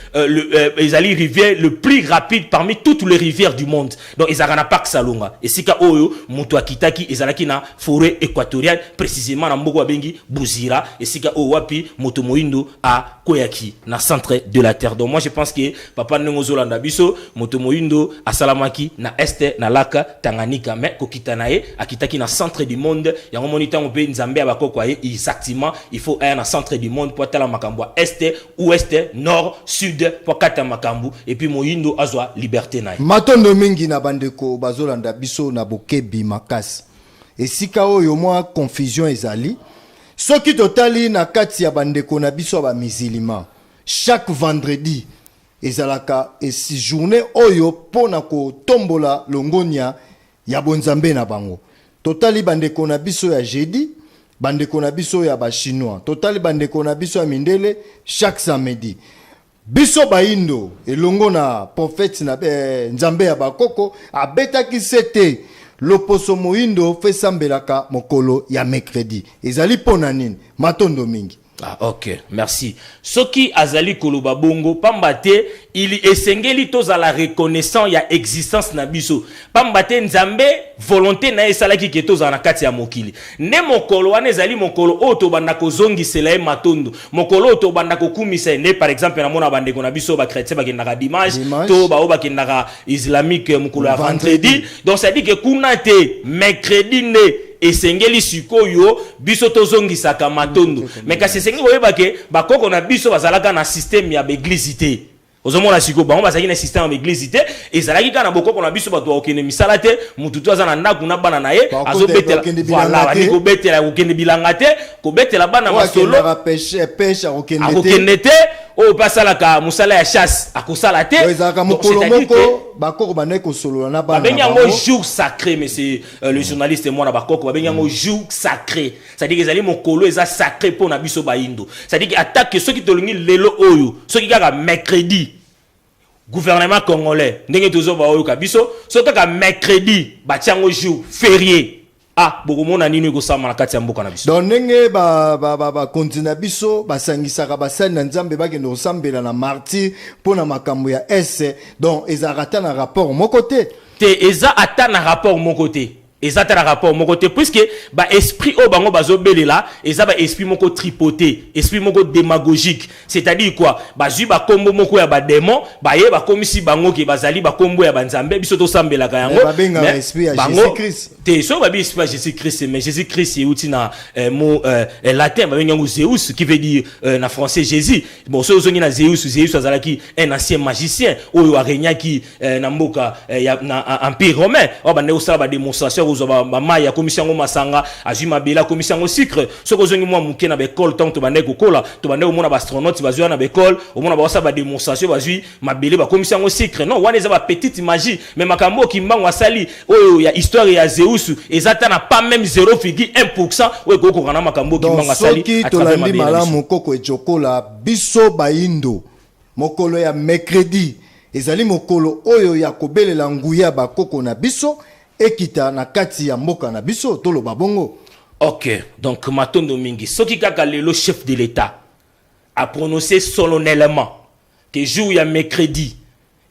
ezali rivière le plus rapide parmi toutes les rivières du monde donc ezaka na parc Salonga esika oyo mutu akitaki ezalaki na forêt équatoriale précisément na mboko babengi Buzira esika oyo wapi moto moyindo a koyaki na centre de la terre donc moi je pense que papa ndenge zolanda biso moto moyindo asalamaki na este na laka Tanganyika mais kokita na ye akitaki na centre du monde yango monita on pe nzambe abakoko aye exactement il faut aller na centre du monde pour tala makambo est ouest nord sud pour kata makambo et puis moyindo azwa liberté na ye matondo mingi na bandeko bazolanda biso na bokebi makasi esika oyo mwa confusion ezali soki totali na kati ya bandeko na biso ba musulman chaque vendredi ezalaka esi journée oyo pona ko tombola longonia ya bonzambe na bango totali bandeko na biso ya jeudi bandeko na biso ya ba chinois totali bandeko na biso ya mindele chaque samedi biso baindo elongo na prophète na nzambe ya bakoko abetaki sete loposo moindo fesambelaka mokolo ya mercredi ezali pona nini matondo mingi. Ah, ok, merci. Soki azali koloba bongo, pambate, il esengeli toza la reconnaissance ya existence na biso. Pambate nzambe, volonté na esalaki ke toza na kati ya mokili. Ne mokolo wane ezali mokolo oto bandako zongi selae matondo. Mokolo oto bandako kumisa ne par exemple na mona bandeko na biso ba chrétien ba kendaka dimanche, to ba oba kendaka islamique mokolo ya vendredi. Donc ça dit que kuna te mercredi ne esengeli sikoyo biso tozongisaka matondo mais kasi esengi boyeba ke bakoko na biso bazalaka na système ya beglise te ozomona siko bango bazalaki na système ya beglise te ezalaki kaka na bokoko na biso bato bakokende misala te mutu to aza na ndako na bana na ye azobetela voilà bani kobetela kokende bilanga te kobetela bana masolo akokende te oyo pasalaka mosala ya chasse akosala te ezalaka mokolo moko bakoko bandai kosolola na bana babengi yango jour sacré mais c'est le journaliste moi na bakoko babengi yango jour sacré c'est-à-dire que ezali mokolo eza sacré mpo na biso baindo c'est-à-dire que attaque soki tolingi lelo oyo soki kaka mercredi gouvernement congolais ndenge tozoba oyo ka biso soki kaka mercredi batiango jour férié ah bokomona nini ekosama na kati ya mboka na biso donc ndenge bakonzi na biso basangisaka basali na nzambe bakende kosambela na martyr mpo na makambo ya ese donc ezalaka ata na rapport moko te eza ata na rapport moko te eza ata na rapport moko te puisque ba esprit o bango bazobelela eza ba esprit moko tripoté esprit moko démagogique c'est-à-dire quoi bazwi ba kombo moko ya ba démon baye ba komisi bango ke bazali ba kombo ya banzambe biso to sambelaka yango mais esprit ya Jésus Christ te so ba bi esprit ya Jésus Christ mais Jésus Christ est outil na mot latin ba benga Zeus qui veut dire na français Jésus bon so zongi na Zeus azalaki un ancien magicien oyo aregnaki na mboka ya na empire romain o ba ne osala ba démonstration ba maya commission ngo masanga azima bela commission ngo sucre soko zongi mwa muke na bekol tant to bande kokola to bande o mona ba astronaute bazwi na bekol o mona ba wasa ba démonstration bazwi mabele ba commission ngo sucre non wana eza ba petite magie mais makambo kimbango asali oyo ya histoire ya Zeus ezata na pas même 0,1% oyo kokokana makambo kimbango asali soki tolandi malamu koko echokola biso baindo mokolo ya mercredi ezali mokolo oyo ya kobelela nguya bakoko na biso ekita na kati ya mboka na biso toloba bongo. Ok, donc matondo mingi soki kaka lelo chef de l'état a prononcé solennellement que jour ya mercredi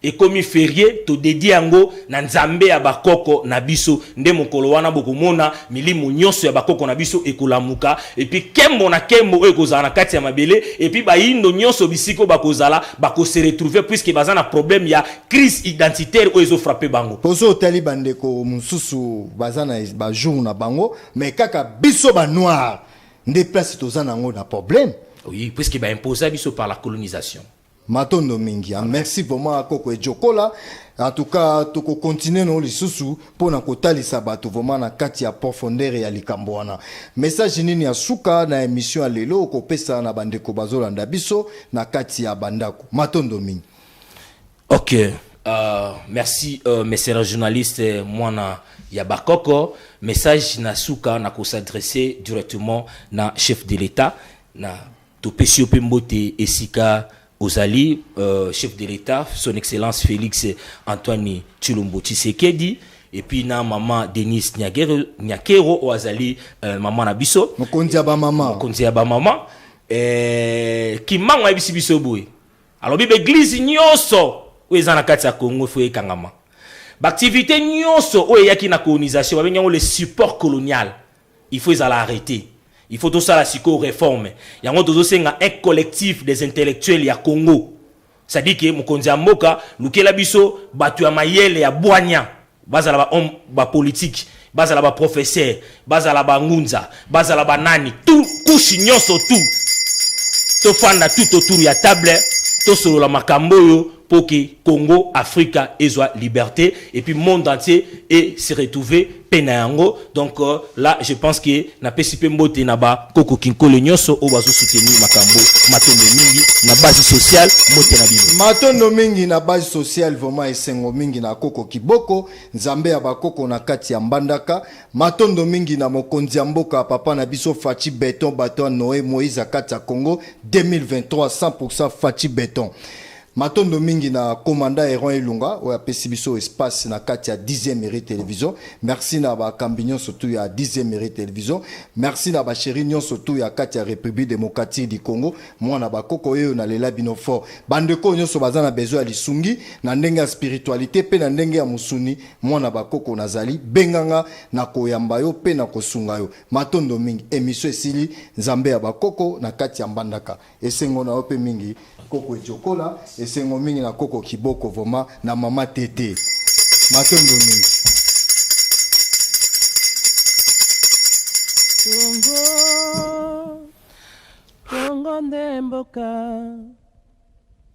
et comme férié to dédié yango na nzambe ya bakoko na biso nde mokolo wana bokomona milimo nyonso ya bakoko na biso ekolamuka et puis kembo na kembo ekozala na kati ya mabele et puis bayindo nyonso bisiko bakozala bako se retrouver puisque bazana problème ya crise identitaire oyo frappé bango poso tali bandeko mususu bazana ba jour na bango mais kaka biso ba noir nde place tozana ngo na problème oui puisque ba imposé biso par la colonisation matondo mingi. Merci vraiment Koko Ejokola. En tout cas, toko continuer no lisusu pona kotalisa bato vraiment na kati ya profondeur ya likambo wana. Message nini ya suka na émission ya lelo ko pesa na bandeko bazolanda biso na kati ya bandako. Matondo mingi. Ok, merci messieurs les journalistes mwana ya bakoko. Message na suka na ko s'adresser directement na chef de l'État na to pesio pembote esika Ozali, chef de l'État, son excellence Félix Antoine Tshilombo Tshisekedi, et puis na maman Denise Nyakero Ozali, maman Nabiso. Mokonzi aba maman. Mokonzi aba maman. Qui manque à biso boy. Alors bibe église nyonso oezana kati ya Congo fo ekangama. L'activité nyonso o yaki na colonisation ba benyango le support colonial. Il faut l'arrêter. Il faut tout ça la psycho-réforme. Il y a un collectif des intellectuels à Congo. C'est-à-dire que Mokonzi Mboka, Lukela Biso, Batu Amayele ya Boanya, baza la homme ba politique, baza la ba professeur, baza la ba ngunza, baza la ba nani, tout couche nyonso tout. To fanda tout autour ya table, to solo la makamboyo pour que Congo, Africa et soit liberté et puis monde entier et se retrouver penayango. Donc là je pense que na pesipe mbote na ba koko kinko le nyonso o bazo soutenir makambo matondo mingi na base sociale mbote na bino. Matondo mingi na base sociale vraiment esengo mingi na koko kiboko nzambe ya bakoko na kati ya mbandaka. Matondo mingi na mokonzi ya mboka papa na biso Fachi Beton Baton Noé Moïse kati ya Congo 2023 100% Fachi Beton. Matondo mingi na commandant Eron Elunga ou apesi biso espace na kati ya 10e mérite télévision. Merci na ba kambinyon surtout ya 10e mérite télévision. Merci na ba chéri nyon surtout ya kati ya République démocratique du Congo. Moi na ba koko yo na lela bino fort. Bandeko nyon so baza na besoin ya lisungi na ndenge ya spiritualité pe na ndenge ya musuni. Moi na ba koko nazali benganga na koyamba yo pe na kosunga yo. Matondo mingi émission esili nzambe ya ba koko na kati ya mbandaka. Esengo na ope mingi Koko Ejokola esengo mingi na koko kiboko voma na mama tete matondo mingi Congo nde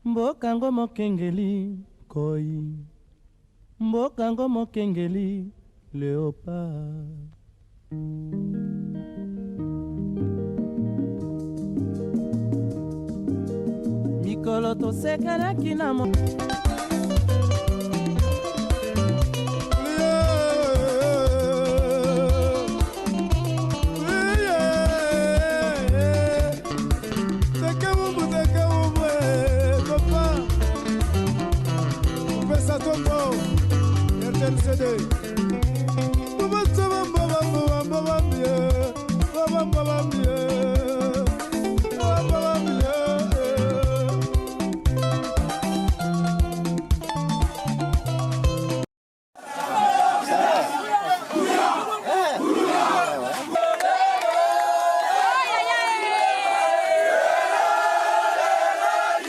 mboka ngo mokengeli koi mboka ngo mokengeli léopard. Mikolo tosekanaki na